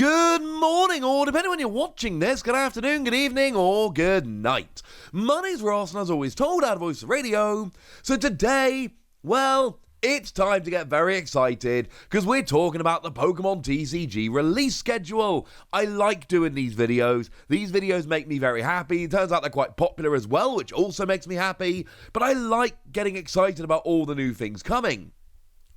Good morning, or depending on when you're watching this, good afternoon, good evening, or good night. My name's Ross, and as always told out of Voice of Radio. So today, well, it's time to get very excited, because we're talking about the Pokémon TCG release schedule. I like doing these videos. These videos make me very happy. It turns out they're quite popular as well, which also makes me happy. But I like getting excited about all the new things coming.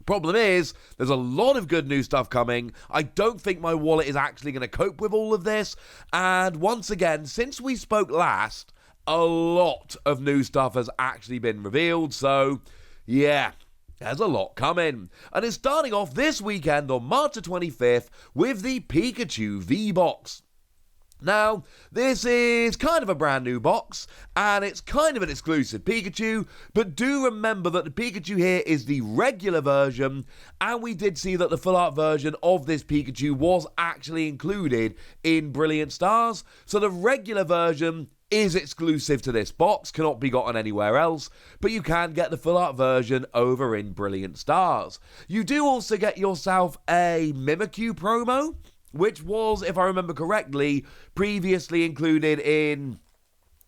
Problem is, there's a lot of good new stuff coming. I don't think my wallet is actually going to cope with all of this. And once again, since we spoke last, a lot of new stuff has actually been revealed. So, yeah, there's a lot coming. And it's starting off this weekend on March the 25th with the Pikachu V-Box. Now, this is kind of a brand new box, and it's kind of an exclusive Pikachu, but do remember that the Pikachu here is the regular version, and we did see that the full art version of this Pikachu was actually included in Brilliant Stars, so the regular version is exclusive to this box, cannot be gotten anywhere else, but you can get the full art version over in Brilliant Stars. You do also get yourself a Mimikyu promo, which was, if I remember correctly, previously included in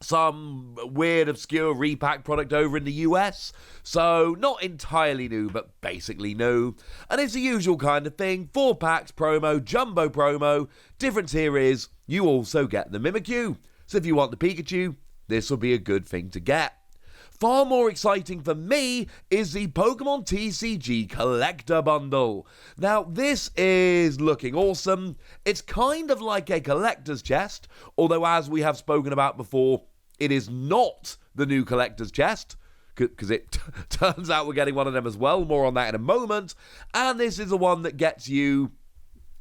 some weird, obscure repack product over in the US. So, not entirely new, but basically new. And it's the usual kind of thing. 4 packs, promo, jumbo promo. Difference here is, you also get the Mimikyu. So if you want the Pikachu, this will be a good thing to get. Far more exciting for me is the Pokémon TCG Collector Bundle. Now, this is looking awesome. It's kind of like a collector's chest, although as we have spoken about before, it is not the new collector's chest, because it turns out we're getting one of them as well. More on that in a moment. And this is the one that gets you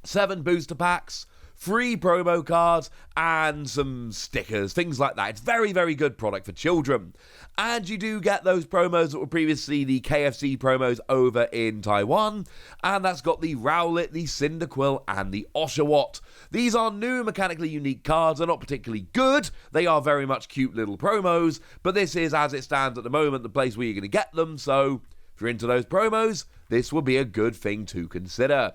7 booster packs, 3 promo cards, and some stickers, things like that. It's very, very good product for children. And you do get those promos that were previously the KFC promos over in Taiwan. And that's got the Rowlet, the Cyndaquil, and the Oshawott. These are new mechanically unique cards. They're not particularly good. They are very much cute little promos. But this is, as it stands at the moment, the place where you're going to get them. So if you're into those promos, this will be a good thing to consider.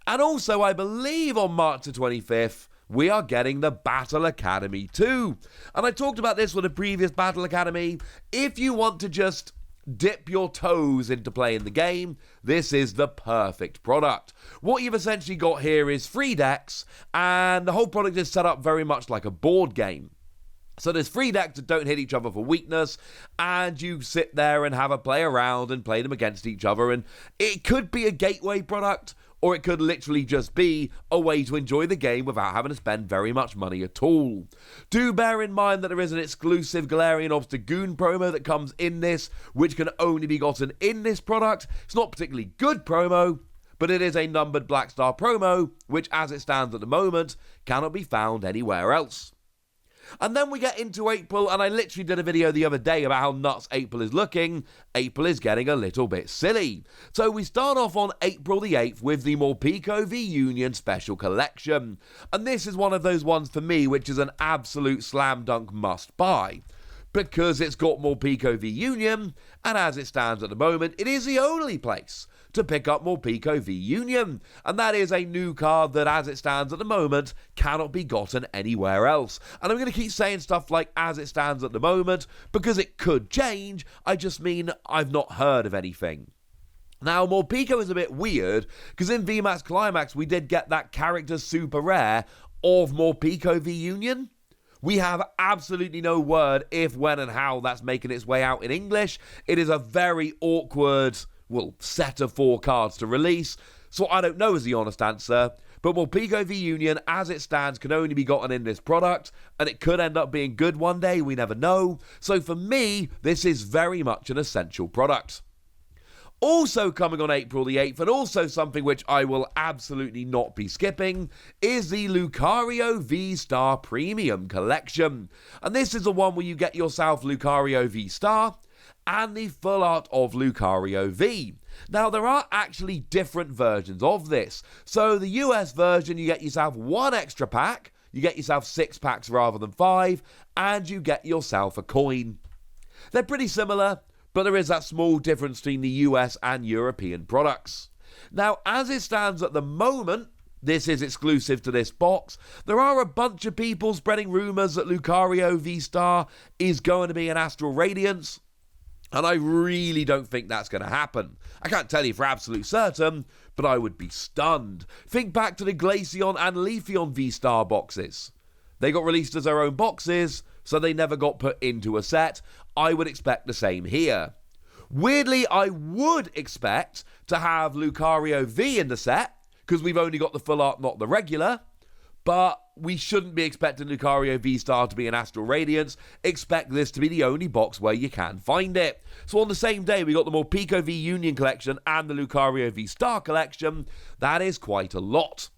And also, I believe on March the 25th, we are getting the Battle Academy 2. And I talked about this with a previous Battle Academy. If you want to just dip your toes into playing the game, this is the perfect product. What you've essentially got here is 3 decks, and the whole product is set up very much like a board game. So there's 3 decks that don't hit each other for weakness, and you sit there and have a play around and play them against each other, and it could be a gateway product, or it could literally just be a way to enjoy the game without having to spend very much money at all. Do bear in mind that there is an exclusive Galarian Obstagoon promo that comes in this, which can only be gotten in this product. It's not a particularly good promo, but it is a numbered Black Star promo, which as it stands at the moment, cannot be found anywhere else. And then we get into April, and I literally did a video the other day about how nuts April is looking. April is getting a little bit silly. So we start off on April the 8th with the Morpeko v Union Special Collection. And this is one of those ones for me which is an absolute slam dunk must buy, because it's got Morpeko v Union, and as it stands at the moment, it is the only place to pick up Morpeko v Union, and that is a new card that, as it stands at the moment, cannot be gotten anywhere else. And I'm going to keep saying stuff like as it stands at the moment, because it could change. I just mean I've not heard of anything. Now, Morpeko is a bit weird, because in VMAX Climax we did get that character super rare of Morpeko v Union. We have absolutely no word if, when, and how that's making its way out in English. It is a very awkward, set of 4 cards to release, so I don't know is the honest answer. But Morpeko v Union, as it stands, can only be gotten in this product, and it could end up being good one day, we never know. So for me, this is very much an essential product. Also coming on April the 8th, and also something which I will absolutely not be skipping, is the Lucario V-Star Premium Collection. And this is the one where you get yourself Lucario V-Star and the full art of Lucario V. Now, there are actually different versions of this. So the US version, you get yourself 1 extra pack, you get yourself 6 packs rather than 5, and you get yourself a coin. They're pretty similar, but there is that small difference between the US and European products. Now, as it stands at the moment, this is exclusive to this box. There are a bunch of people spreading rumours that Lucario V-Star is going to be an Astral Radiance, and I really don't think that's going to happen. I can't tell you for absolute certain, but I would be stunned. Think back to the Glaceon and Leafeon V-Star boxes. They got released as their own boxes, so they never got put into a set. I would expect the same here. Weirdly, I would expect to have Lucario V in the set, because we've only got the full art, not the regular. But we shouldn't be expecting Lucario V-Star to be an Astral Radiance. Expect this to be the only box where you can find it. So on the same day, we got the Morpeko V Union collection and the Lucario V-Star collection. That is quite a lot.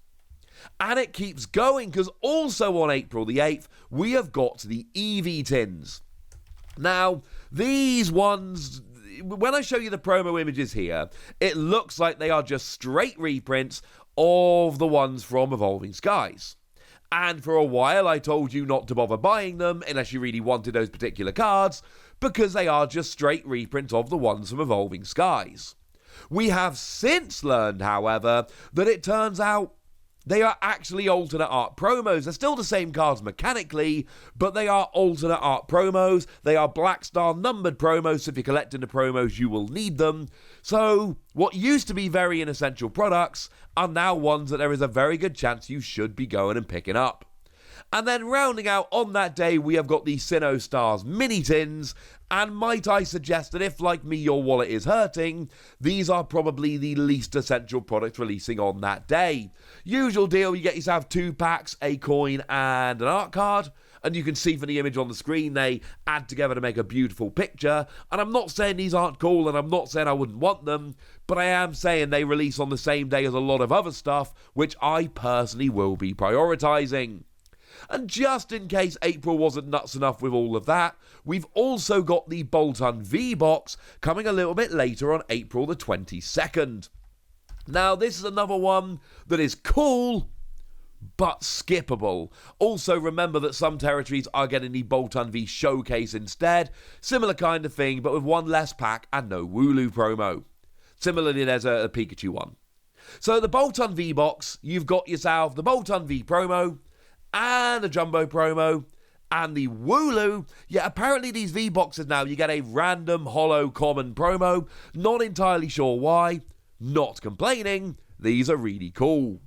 And it keeps going, because also on April the 8th, we have got the EV tins. Now, these ones, when I show you the promo images here, it looks like they are just straight reprints of the ones from Evolving Skies. And for a while I told you not to bother buying them unless you really wanted those particular cards, because they are just straight reprints of the ones from Evolving Skies. We have since learned, however, that it turns out they are actually alternate art promos. They're still the same cards mechanically, but they are alternate art promos. They are Black Star numbered promos, so if you're collecting the promos, you will need them. So, what used to be very inessential products are now ones that there is a very good chance you should be going and picking up. And then rounding out on that day, we have got the Sinnoh Stars mini tins, and might I suggest that if, like me, your wallet is hurting, these are probably the least essential products releasing on that day. Usual deal, you get yourself 2 packs, a coin, and an art card, and you can see from the image on the screen, they add together to make a beautiful picture. And I'm not saying these aren't cool, and I'm not saying I wouldn't want them, but I am saying they release on the same day as a lot of other stuff, which I personally will be prioritising. And just in case April wasn't nuts enough with all of that, we've also got the Boltund V-Box coming a little bit later on April the 22nd. Now, this is another one that is cool, but skippable. Also, remember that some territories are getting the Boltund V Showcase instead. Similar kind of thing, but with one less pack and no Wooloo promo. Similarly, there's a Pikachu one. So the Boltund V-Box, you've got yourself the Boltund V promo, and the Jumbo promo, and the Wooloo. Yeah, apparently these V-Boxes now, you get a random holo common promo. Not entirely sure why. Not complaining. These are really cool.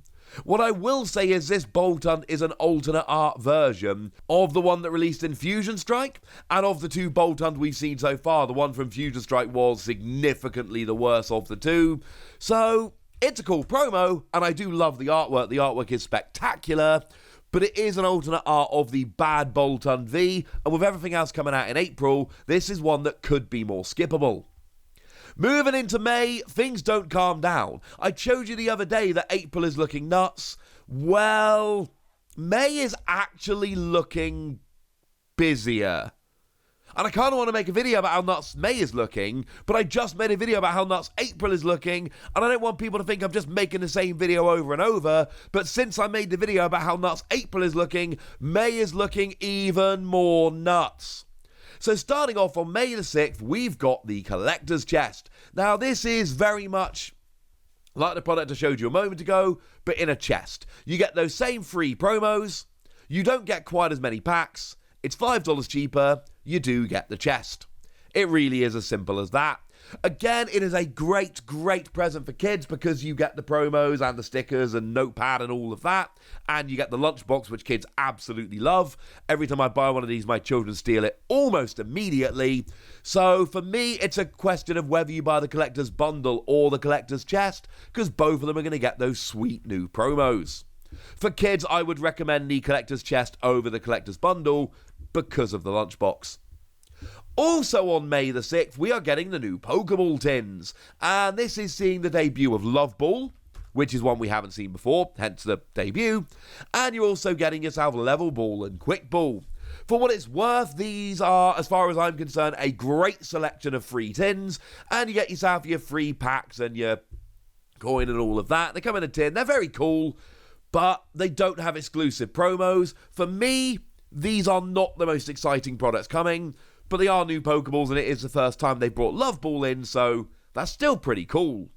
What I will say is this Boltund is an alternate art version of the one that released in Fusion Strike, and of the 2 Boltund we've seen so far, the one from Fusion Strike was significantly the worst of the 2. So, it's a cool promo, and I do love the artwork. The artwork is spectacular. But it is an alternate art of the bad Boltund V, and with everything else coming out in April, this is one that could be more skippable. Moving into May, things don't calm down. I showed you the other day that April is looking nuts. Well, May is actually looking busier. And I kind of want to make a video about how nuts May is looking, but I just made a video about how nuts April is looking, and I don't want people to think I'm just making the same video over and over, but since I made the video about how nuts April is looking, May is looking even more nuts. So starting off on May the 6th, we've got the Collector's Chest. Now this is very much like the product I showed you a moment ago, but in a chest. You get those same free promos, you don't get quite as many packs, it's $5 cheaper, you do get the chest. It really is as simple as that. Again, it is a great, great present for kids because you get the promos and the stickers and notepad and all of that. And you get the lunchbox, which kids absolutely love. Every time I buy one of these, my children steal it almost immediately. So for me, it's a question of whether you buy the collector's bundle or the collector's chest, because both of them are going to get those sweet new promos. For kids, I would recommend the collector's chest over the collector's bundle because of the lunchbox. Also on May the 6th, we are getting the new Pokeball tins. And this is seeing the debut of Love Ball, which is one we haven't seen before, hence the debut. And you're also getting yourself Level Ball and Quick Ball. For what it's worth, these are, as far as I'm concerned, a great selection of free tins. And you get yourself your free packs and your coin and all of that. They come in a tin. They're very cool, but they don't have exclusive promos. For me, these are not the most exciting products coming, but they are new Pokeballs, and it is the first time they brought Love Ball in, so that's still pretty cool.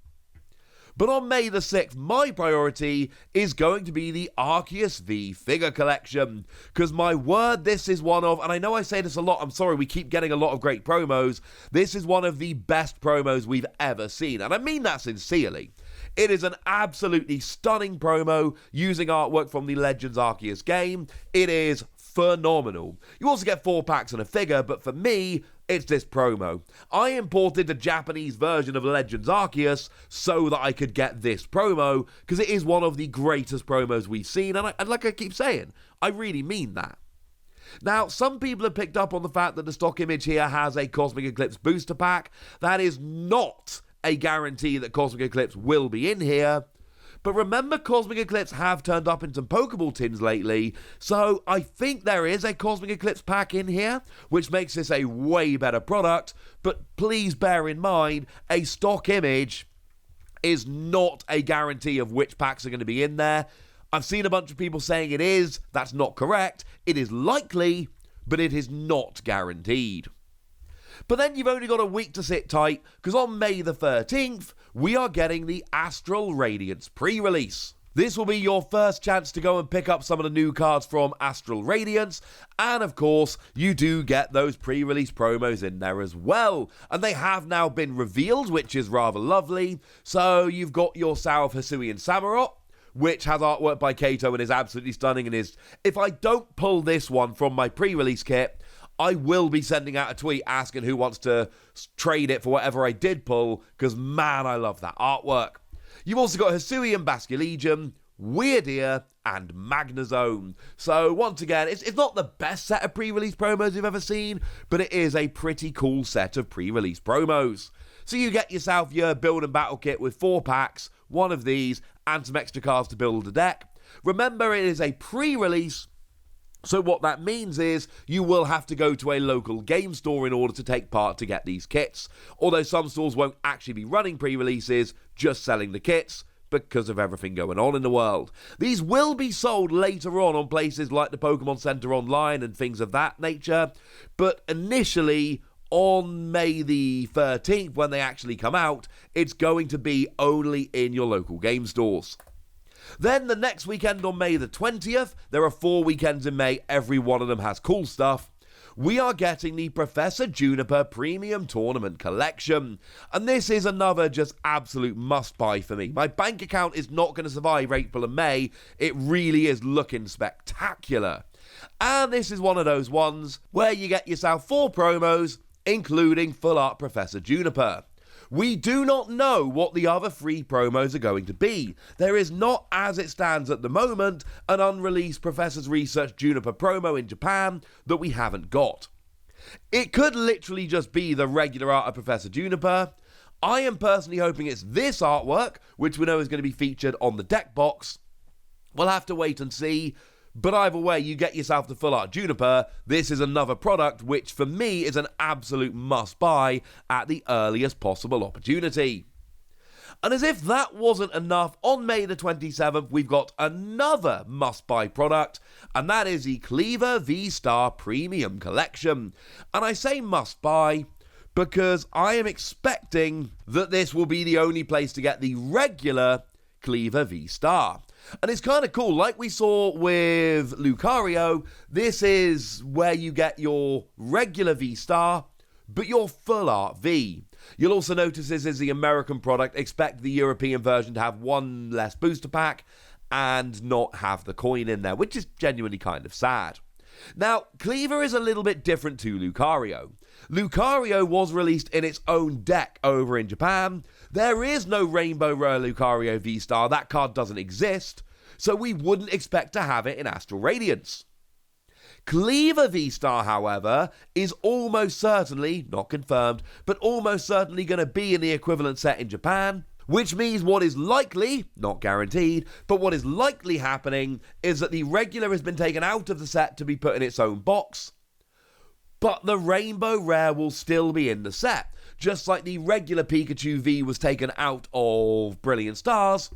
But on May the 6th, my priority is going to be the Arceus V figure collection. Because my word, this is one of, and I know I say this a lot, I'm sorry, we keep getting a lot of great promos. This is one of the best promos we've ever seen. And I mean that sincerely. It is an absolutely stunning promo using artwork from the Legends Arceus game. It is phenomenal. You also get 4 packs and a figure, but for me, it's this promo. I imported the Japanese version of Legends Arceus so that I could get this promo, because it is one of the greatest promos we've seen, and like I keep saying, I really mean that. Now, some people have picked up on the fact that the stock image here has a Cosmic Eclipse booster pack. That is not a guarantee that Cosmic Eclipse will be in here. But remember, Cosmic Eclipse have turned up in some Pokeball tins lately, so I think there is a Cosmic Eclipse pack in here, which makes this a way better product. But please bear in mind, a stock image is not a guarantee of which packs are going to be in there. I've seen a bunch of people saying it is. That's not correct. It is likely, but it is not guaranteed. But then you've only got a week to sit tight, because on May the 13th, we are getting the Astral Radiance pre-release. This will be your first chance to go and pick up some of the new cards from Astral Radiance, and of course, you do get those pre-release promos in there as well. And they have now been revealed, which is rather lovely. So you've got yourself Hisuian Samurott, which has artwork by Kato and is absolutely stunning, and is, if I don't pull this one from my pre-release kit, I will be sending out a tweet asking who wants to trade it for whatever I did pull, because man, I love that artwork. You've also got Hisuian Basculegion, Weirdeer, and Magnezone. So once again, it's not the best set of pre-release promos you've ever seen, but it is a pretty cool set of pre-release promos. So you get yourself your build and battle kit with 4 packs, one of these, and some extra cards to build a deck. Remember, it is a pre-release, so what that means is you will have to go to a local game store in order to take part to get these kits. Although some stores won't actually be running pre-releases, just selling the kits, because of everything going on in the world. These will be sold later on places like the Pokemon Center Online and things of that nature, but initially, on May the 13th, when they actually come out, it's going to be only in your local game stores. Then the next weekend on May the 20th, there are 4 weekends in May, every one of them has cool stuff. We are getting the Professor Juniper Premium Tournament Collection. And this is another just absolute must-buy for me. My bank account is not going to survive April and May. It really is looking spectacular. And this is one of those ones where you get yourself 4 promos, including full art Professor Juniper. We do not know what the other 3 promos are going to be. There is not, as it stands at the moment, an unreleased Professor's Research Juniper promo in Japan that we haven't got. It could literally just be the regular art of Professor Juniper. I am personally hoping it's this artwork, which we know is going to be featured on the deck box. We'll have to wait and see. But either way, you get yourself the full art Juniper. This is another product which, for me, is an absolute must-buy at the earliest possible opportunity. And as if that wasn't enough, on May the 27th, we've got another must-buy product, and that is the Cleaver V-Star Premium Collection. And I say must-buy because I am expecting that this will be the only place to get the regular Cleaver V-Star. And it's kind of cool, like we saw with Lucario, this is where you get your regular V-Star, but your full art V. You'll also notice this is the American product. Expect the European version to have 1 less booster pack and not have the coin in there, which is genuinely kind of sad. Now, Cleaver is a little bit different to Lucario. Lucario was released in its own deck over in Japan. There is no Rainbow Rare Lucario V-Star. That card doesn't exist, so we wouldn't expect to have it in Astral Radiance. Cleaver V-Star, however, is almost certainly, not confirmed, but almost certainly going to be in the equivalent set in Japan, which means what is likely, not guaranteed, but what is likely happening is that the regular has been taken out of the set to be put in its own box, but the Rainbow Rare will still be in the set. Just like the regular Pikachu V was taken out of Brilliant Stars,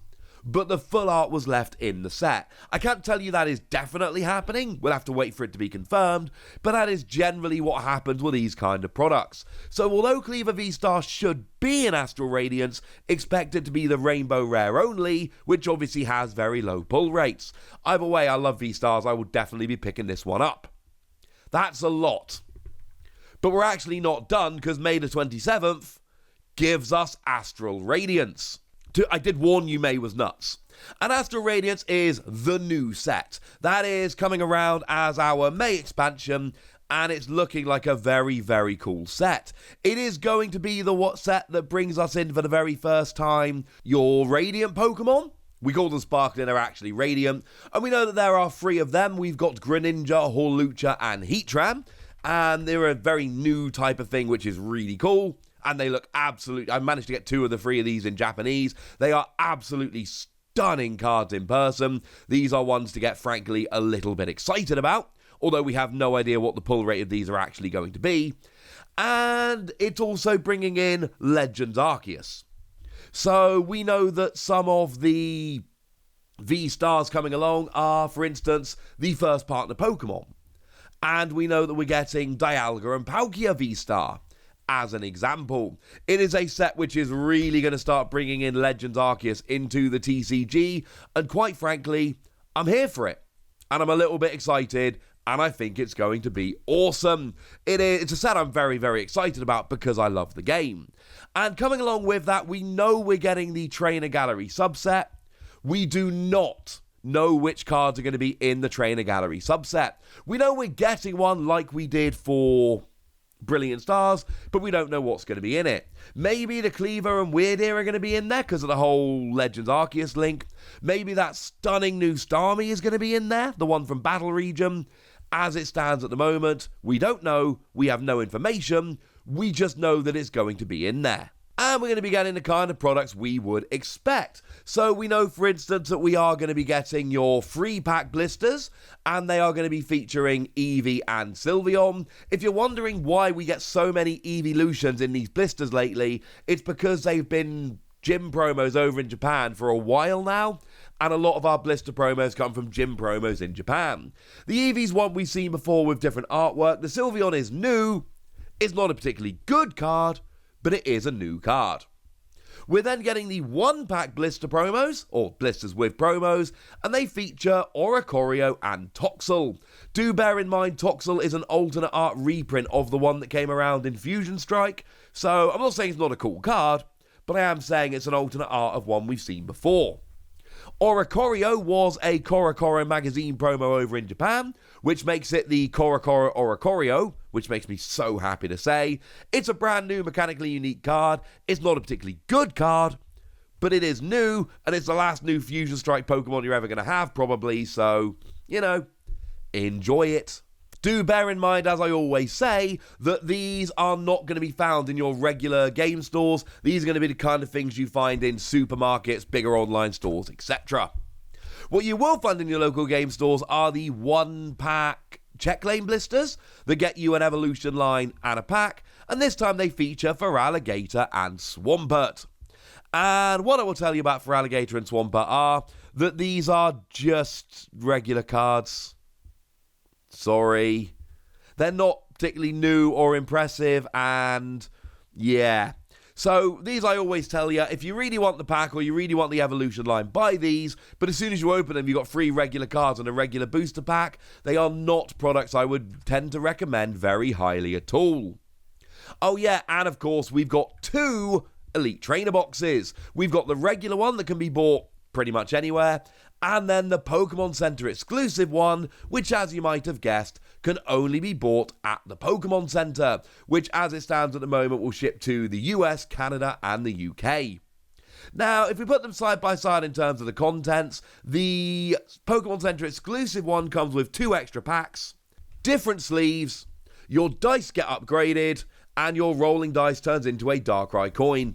but the full art was left in the set. I can't tell you that is definitely happening, we'll have to wait for it to be confirmed, but that is generally what happens with these kind of products. So although Cleaver V-Star should be in Astral Radiance, expect it to be the Rainbow Rare only, which obviously has very low pull rates. Either way, I love V-Stars, I will definitely be picking this one up. That's a lot. But we're actually not done, because May the 27th gives us Astral Radiance. I did warn you May was nuts. And Astral Radiance is the new set. That is coming around as our May expansion, and it's looking like a very, very cool set. It is going to be the set that brings us in for the very first time your Radiant Pokemon. We call them Sparkling, they're actually Radiant. And we know that there are 3 of them. We've got Greninja, Hawlucha, and Heatran. And they're a very new type of thing, which is really cool. And they look absolutely... I managed to get 2 of the 3 of these in Japanese. They are absolutely stunning cards in person. These are ones to get, frankly, a little bit excited about. Although we have no idea what the pull rate of these are actually going to be. And it's also bringing in Legends Arceus. So we know that some of the V-Stars coming along are, for instance, the first partner Pokemon. And we know that we're getting Dialga and Palkia V-Star, as an example. It is a set which is really going to start bringing in Legends Arceus into the TCG, and quite frankly, I'm here for it. And I'm a little bit excited, and I think it's going to be awesome. It's a set I'm very, very excited about because I love the game. And coming along with that, we know we're getting the Trainer Gallery subset. We do not know which cards are going to be in the Trainer Gallery subset. We know we're getting one like we did for Brilliant Stars, but we don't know what's going to be in it. Maybe the Cleaver and Weirdeer are going to be in there because of the whole Legends Arceus link. Maybe that stunning new Starmie is going to be in there, the one from Battle Region. As it stands at the moment, we don't know, we have no information, we just know that it's going to be in there. And we're going to be getting the kind of products we would expect. So we know, for instance, that we are going to be getting your free pack blisters, and they are going to be featuring Eevee and Sylveon. If you're wondering why we get so many Eeveelutions in these blisters lately, it's because they've been gym promos over in Japan for a while now, and a lot of our blister promos come from gym promos in Japan. The Eevee's one we've seen before with different artwork. The Sylveon is new. It's not a particularly good card, but it is a new card. We're then getting the one-pack blister promos, or blisters with promos, and they feature Oricorio and Toxel. Do bear in mind, Toxel is an alternate art reprint of the one that came around in Fusion Strike, so I'm not saying it's not a cool card, but I am saying it's an alternate art of one we've seen before. Oricorio was a Korokoro magazine promo over in Japan, which makes it the Korokoro Oricorio, which makes me so happy to say. It's a brand new mechanically unique card. It's not a particularly good card, but it is new, and it's the last new Fusion Strike Pokemon you're ever going to have, probably, so, enjoy it. Do bear in mind, as I always say, that these are not going to be found in your regular game stores. These are going to be the kind of things you find in supermarkets, bigger online stores, etc. What you will find in your local game stores are the one-pack check lane blisters that get you an evolution line and a pack, and this time they feature Feraligatr and Swampert. And what I will tell you about Feraligatr and Swampert are that these are just regular cards. Sorry. They're not particularly new or impressive, and yeah. So these, I always tell you, if you really want the pack or you really want the evolution line, buy these, but as soon as you open them, you've got 3 regular cards and a regular booster pack. They are not products I would tend to recommend very highly at all. Oh yeah, and of course, we've got 2 Elite Trainer boxes. We've got the regular one that can be bought pretty much anywhere, and then the Pokemon Center exclusive one, which, as you might have guessed, can only be bought at the Pokemon Center, which, as it stands at the moment, will ship to the US, Canada, and the UK. Now, if we put them side by side in terms of the contents, the Pokemon Center exclusive one comes with 2 extra packs, different sleeves, your dice get upgraded, and your rolling dice turns into a Darkrai coin.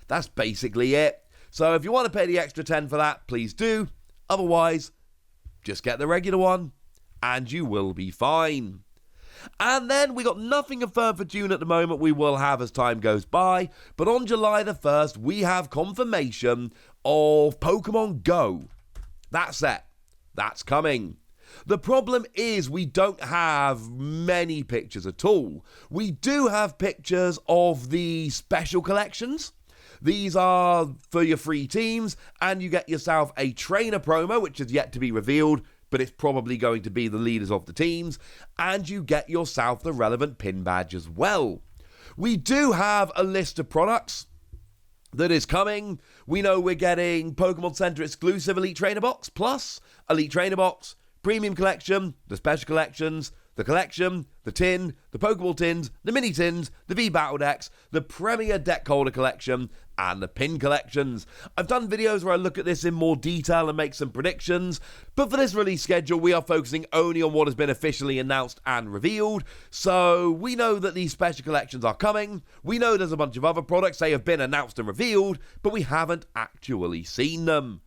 That's basically it. So if you want to pay the extra 10 for that, please do. Otherwise, just get the regular one, and you will be fine. And then we got nothing confirmed for June at the moment. We will have as time goes by. But on July the 1st, we have confirmation of Pokemon Go. That's set. That's coming. The problem is we don't have many pictures at all. We do have pictures of the special collections. These are for your free teams, and you get yourself a trainer promo, which is yet to be revealed, but it's probably going to be the leaders of the teams, and you get yourself the relevant pin badge as well. We do have a list of products that is coming. We know we're getting Pokemon Center exclusive Elite Trainer Box, plus Elite Trainer Box, Premium Collection, the Special Collections, the Collection, the Tin, the Pokeball Tins, the Mini Tins, the V-Battle Decks, the Premier Deck Holder Collection, and the Pin Collections. I've done videos where I look at this in more detail and make some predictions, but for this release schedule, we are focusing only on what has been officially announced and revealed. So we know that these special collections are coming. We know there's a bunch of other products that have been announced and revealed, but we haven't actually seen them.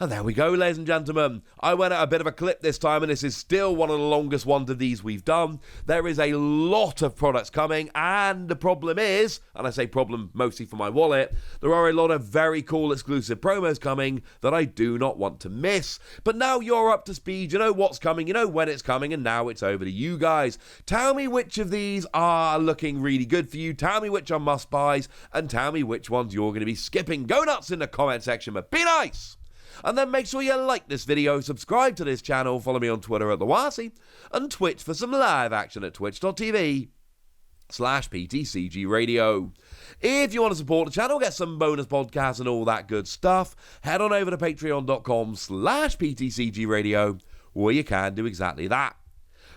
And there we go, ladies and gentlemen. I went at a bit of a clip this time, and this is still one of the longest ones of these we've done. There is a lot of products coming, and the problem is, and I say problem mostly for my wallet, there are a lot of very cool exclusive promos coming that I do not want to miss. But now you're up to speed, you know what's coming, you know when it's coming, and now it's over to you guys. Tell me which of these are looking really good for you, tell me which are must-buys, and tell me which ones you're going to be skipping. Go nuts in the comment section, but be nice! And then make sure you like this video, subscribe to this channel, follow me on Twitter at TheWasi, and Twitch for some live action at twitch.tv/PTCG Radio. If you want to support the channel, get some bonus podcasts and all that good stuff, head on over to patreon.com/PTCG Radio, where you can do exactly that.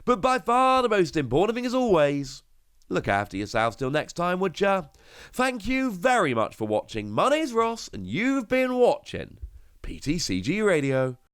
But by far the most important thing as always, look after yourselves till next time, would ya? Thank you very much for watching. My name's Ross, and you've been watching PTCG Radio.